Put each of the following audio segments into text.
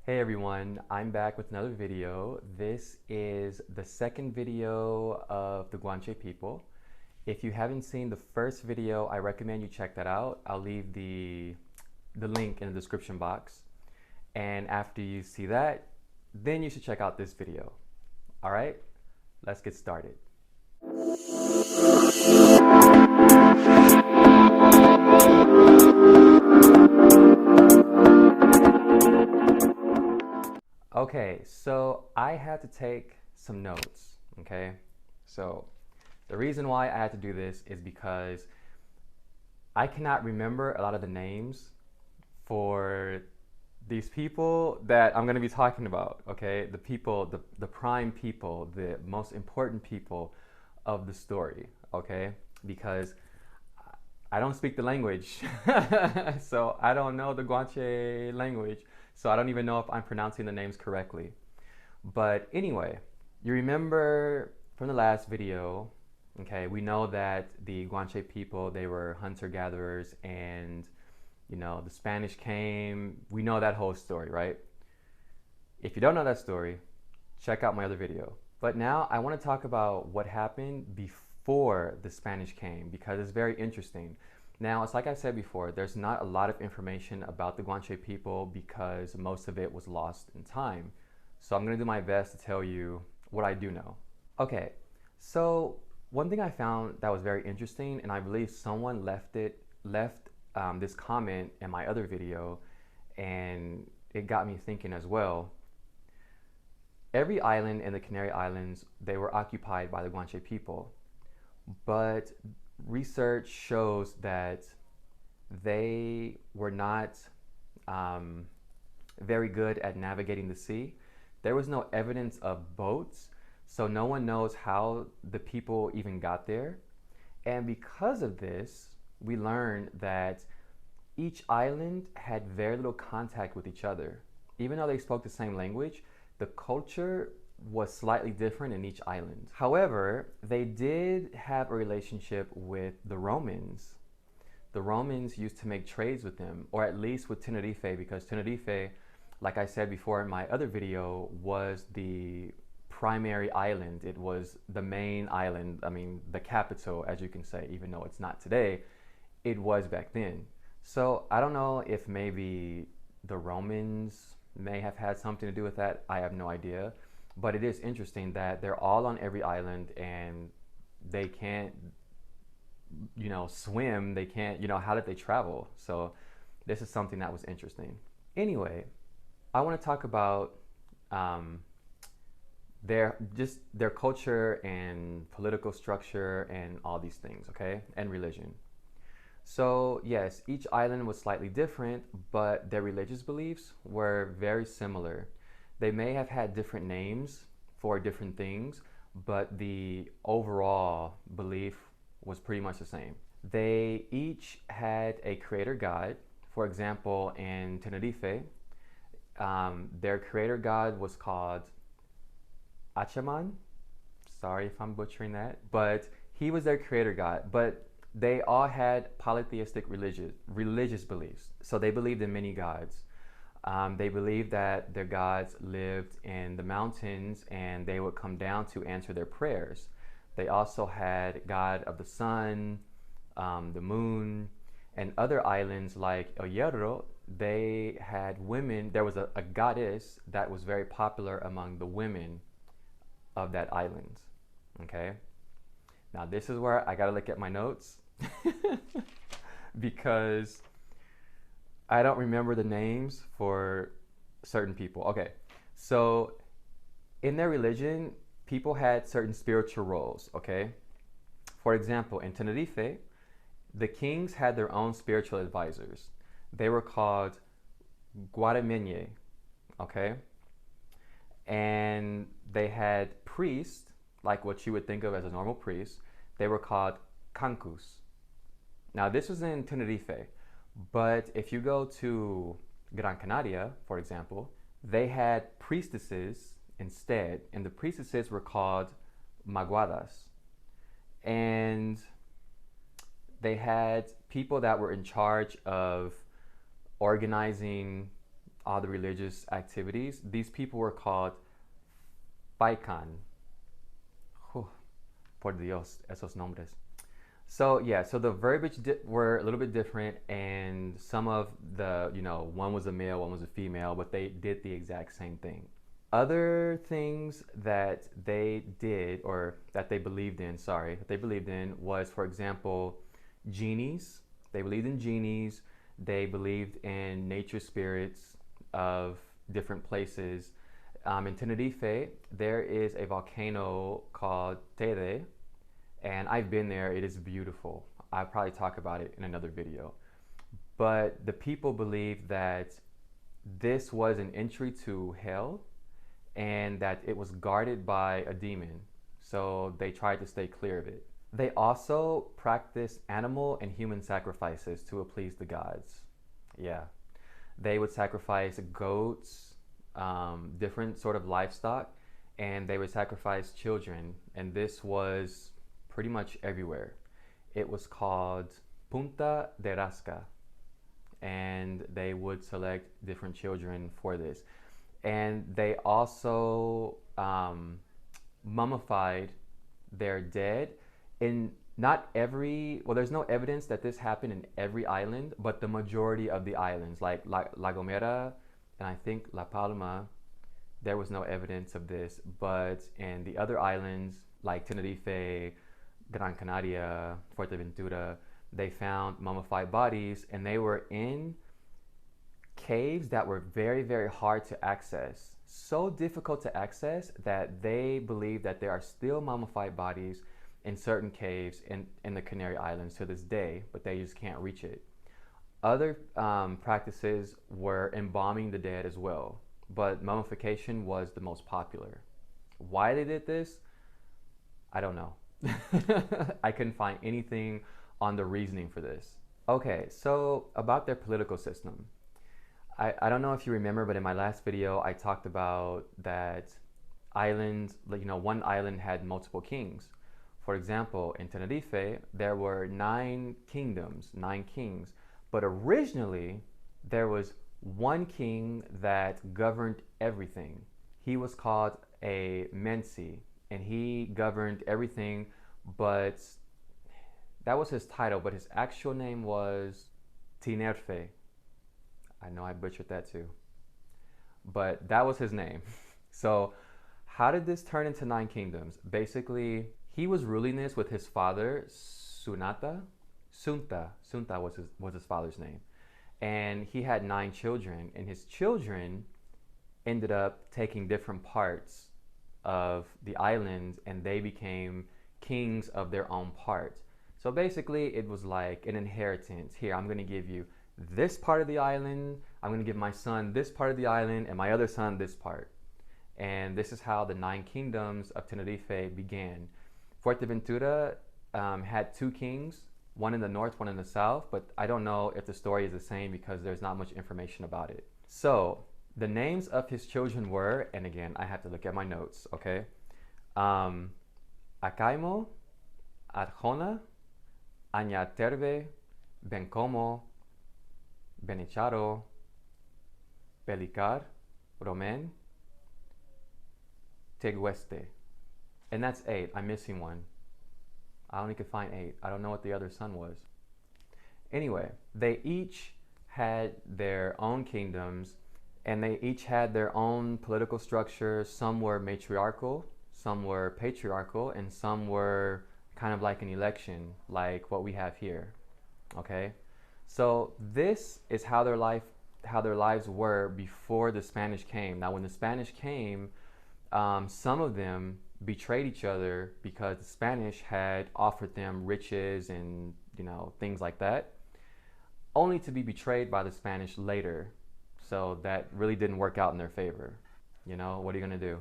Hey everyone, I'm back with another video. This is the second video of the Guanche people. If you haven't seen the first video, I recommend you check that out. I'll leave the link in the description box. And after you see that, then you should check out this video. All right, let's get started. Okay, so I had to take some notes, okay? So the reason why I had to do this is because I cannot remember a lot of the names for these people that I'm gonna be talking about, okay? The people, the prime people, the most important people of the story, okay? Because I don't speak the language, so I don't know the Guanche language, so I don't even know if I'm pronouncing the names correctly. But anyway, you remember from the last video, okay, we know that the Guanche people, they were hunter-gatherers and, you know, the Spanish came. We know that whole story, right? If you don't know that story, check out my other video. But now I want to talk about what happened before the Spanish came because it's very interesting. Now, it's like I said before, there's not a lot of information about the Guanche people because most of it was lost in time. So I'm going to do my best to tell you what I do know. Okay, so one thing I found that was very interesting, and I believe someone left this comment in my other video, and it got me thinking as well. Every island in the Canary Islands, they were occupied by the Guanche people, but research shows that they were not very good at navigating the sea. There was no evidence of boats, so no one knows how the people even got there. And because of this, we learned that each island had very little contact with each other. Even though they spoke the same language, the culture was slightly different in each island. However, they did have a relationship with the Romans. The Romans used to make trades with them, or at least with Tenerife, because Tenerife, like I said before in my other video, was the primary island. It was the main island, I mean, the capital, as you can say, even though it's not today, it was back then. So I don't know if maybe the Romans may have had something to do with that. I have no idea. But it is interesting that they're all on every island and they can't, you know, swim. They can't, you know, how did they travel? So this is something that was interesting. Anyway, I want to talk about their culture and political structure and all these things, okay? And religion. So yes, each island was slightly different, but their religious beliefs were very similar. They may have had different names for different things, but the overall belief was pretty much the same. They each had a creator god. For example, in Tenerife, their creator god was called Achaman. Sorry if I'm butchering that, but he was their creator god. But they all had polytheistic religious beliefs. So they believed in many gods. They believed that their gods lived in the mountains and they would come down to answer their prayers. They also had god of the sun, the moon, and other islands like El Hierro. They had women. There was a goddess that was very popular among the women of that island. Okay. Now this is where I gotta look at my notes because I don't remember the names for certain people. Okay, so in their religion, people had certain spiritual roles, okay? For example, in Tenerife, the kings had their own spiritual advisors. They were called Guaramenye, okay? And they had priests, like what you would think of as a normal priest. They were called Cancus. Now this was in Tenerife, but if you go to Gran Canaria, for example, they had priestesses instead, and the priestesses were called Maguadas. And they had people that were in charge of organizing all the religious activities. These people were called Paikan. Por Dios, esos nombres. So yeah, so the verbiage were a little bit different, and some of the, one was a male, one was a female, but they did the exact same thing. Other things that they did, or that they believed in, was, for example, genies. They believed in genies. They believed in nature spirits of different places. In Tenerife, there is a volcano called Tere, and I've been there. It is beautiful. I'll probably talk about it in another video. But the people believe that this was an entry to hell and that it was guarded by a demon. So they tried to stay clear of it. They also practiced animal and human sacrifices to appease the gods. Yeah. They would sacrifice goats, different sort of livestock, and they would sacrifice children. And this was pretty much everywhere. It was called Punta de Rasca, and they would select different children for this. And they also mummified their dead in not every, well, there's no evidence that this happened in every island, but the majority of the islands, like La Gomera and I think La Palma, there was no evidence of this. But in the other islands, like Tenerife, Gran Canaria, Fuerteventura, they found mummified bodies, and they were in caves that were very, very hard to access. So difficult to access that they believe that there are still mummified bodies in certain caves in the Canary Islands to this day, but they just can't reach it. Other practices were embalming the dead as well, but mummification was the most popular. Why they did this, I don't know. I couldn't find anything on the reasoning for this. Okay, so about their political system. I don't know if you remember, but in my last video, I talked about that islands, one island had multiple kings. For example, in Tenerife, there were 9 kingdoms, 9 kings, but originally there was one king that governed everything. He was called a Mensi, and he governed everything, but that was his title, but his actual name was Tenerife. I know I butchered that too, but that was his name. So how did this turn into 9 kingdoms? Basically, he was ruling this with his father, Sunta was his father's name. And he had 9 children, and his children ended up taking different parts of the island, and they became kings of their own part. So basically, it was like an inheritance. Here, I'm going to give you this part of the island. I'm going to give my son this part of the island, and my other son this part. And this is how the 9 kingdoms of Tenerife began. Fuerteventura had 2 kings, one in the north, one in the south, but I don't know if the story is the same because there's not much information about it. So the names of his children were, and again, I have to look at my notes, okay? Acaimo, Arjona, Añaterve, Bencomo, Benicharo, Belicar, Romen, Tegueste. And that's 8. I'm missing one. I only could find 8. I don't know what the other son was. Anyway, they each had their own kingdoms, and they each had their own political structure. Some were matriarchal, some were patriarchal, and some were kind of like an election, like what we have here. Okay? So this is how their lives were before the Spanish came. Now, when the Spanish came, some of them betrayed each other because the Spanish had offered them riches and things like that, only to be betrayed by the Spanish later. So that really didn't work out in their favor. What are you gonna do?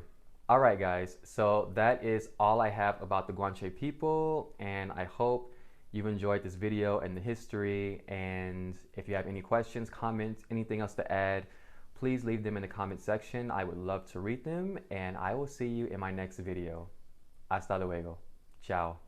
All right, guys, so that is all I have about the Guanche people, and I hope you've enjoyed this video and the history. And if you have any questions, comments, anything else to add, please leave them in the comment section. I would love to read them, and I will see you in my next video. Hasta luego. Ciao.